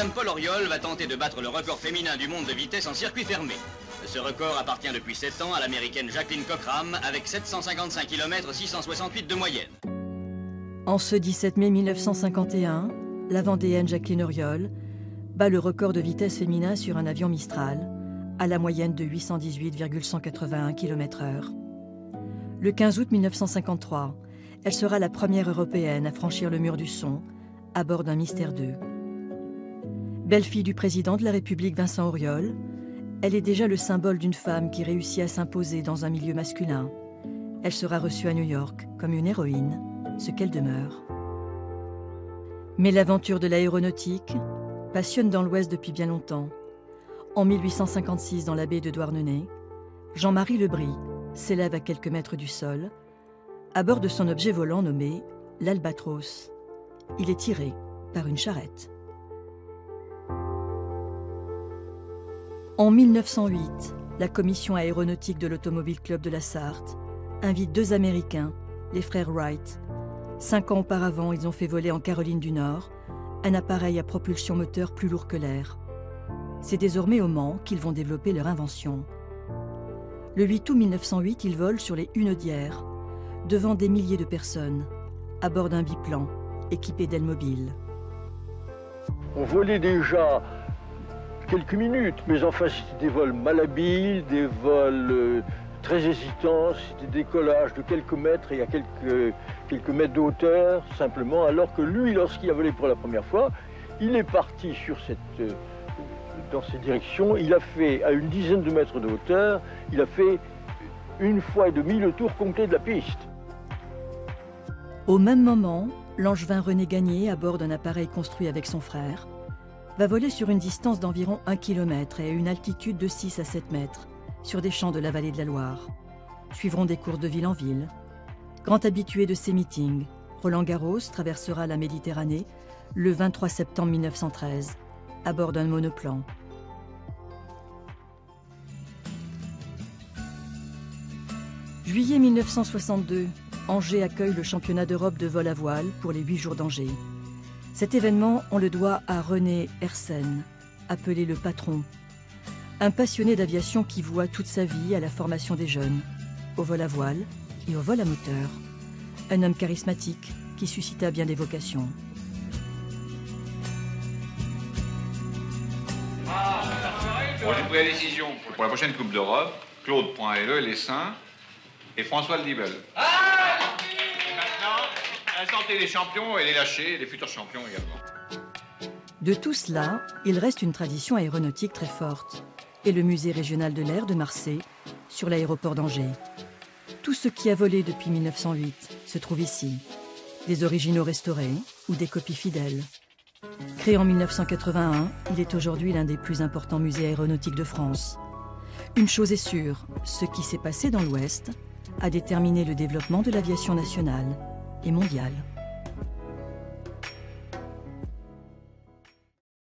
Madame Paul Auriol va tenter de battre le record féminin du monde de vitesse en circuit fermé. Ce record appartient depuis 7 ans à l'américaine Jacqueline Cockram avec 755 km 668 de moyenne. En ce 17 mai 1951, la Vendéenne Jacqueline Auriol bat le record de vitesse féminin sur un avion Mistral à la moyenne de 818,181 km/h. Le 15 août 1953, elle sera la première européenne à franchir le mur du son à bord d'un Mystère II. Belle-fille du président de la République Vincent Auriol, elle est déjà le symbole d'une femme qui réussit à s'imposer dans un milieu masculin. Elle sera reçue à New York comme une héroïne, ce qu'elle demeure. Mais l'aventure de l'aéronautique passionne dans l'Ouest depuis bien longtemps. En 1856, dans la baie de Douarnenez, Jean-Marie Lebris s'élève à quelques mètres du sol, à bord de son objet volant nommé l'Albatros. Il est tiré par une charrette. En 1908, la commission aéronautique de l'Automobile Club de la Sarthe invite 2 Américains, les frères Wright. 5 ans auparavant, ils ont fait voler en Caroline du Nord un appareil à propulsion moteur plus lourd que l'air. C'est désormais au Mans qu'ils vont développer leur invention. Le 8 août 1908, ils volent sur les Hunaudières, devant des milliers de personnes, à bord d'un biplan équipé d'ailes mobiles. On volait déjà quelques minutes, mais enfin c'était des vols malhabiles, des vols très hésitants, c'était des décollages de quelques mètres et à quelques mètres de hauteur, simplement, alors que lui, lorsqu'il a volé pour la première fois, il est parti dans cette direction, il a fait à une dizaine de mètres de hauteur, il a fait 1,5 fois le tour complet de la piste. Au même moment, Langevin René Gagné, à bord d'un appareil construit avec son frère, va voler sur une distance d'environ 1 km et à une altitude de 6 à 7 mètres, sur des champs de la vallée de la Loire. Suivront des courses de ville en ville. Grand habitué de ces meetings, Roland Garros traversera la Méditerranée le 23 septembre 1913, à bord d'un monoplan. Juillet 1962, Angers accueille le championnat d'Europe de vol à voile pour les 8 jours d'Angers. Cet événement, on le doit à René Hersen, appelé le patron, un passionné d'aviation qui voua toute sa vie à la formation des jeunes, au vol à voile et au vol à moteur. Un homme charismatique qui suscita bien des vocations. Bon, j'ai pris la décision pour la prochaine Coupe d'Europe. Claude prend le Lessin et François Lidibel. Et maintenant, la santé des champions et les lâchers, et les futurs champions également. De tout cela, il reste une tradition aéronautique très forte et le musée régional de l'air de Marseille sur l'aéroport d'Angers. Tout ce qui a volé depuis 1908 se trouve ici. Des originaux restaurés ou des copies fidèles. Créé en 1981, il est aujourd'hui l'un des plus importants musées aéronautiques de France. Une chose est sûre, ce qui s'est passé dans l'Ouest a déterminé le développement de l'aviation nationale et mondiale.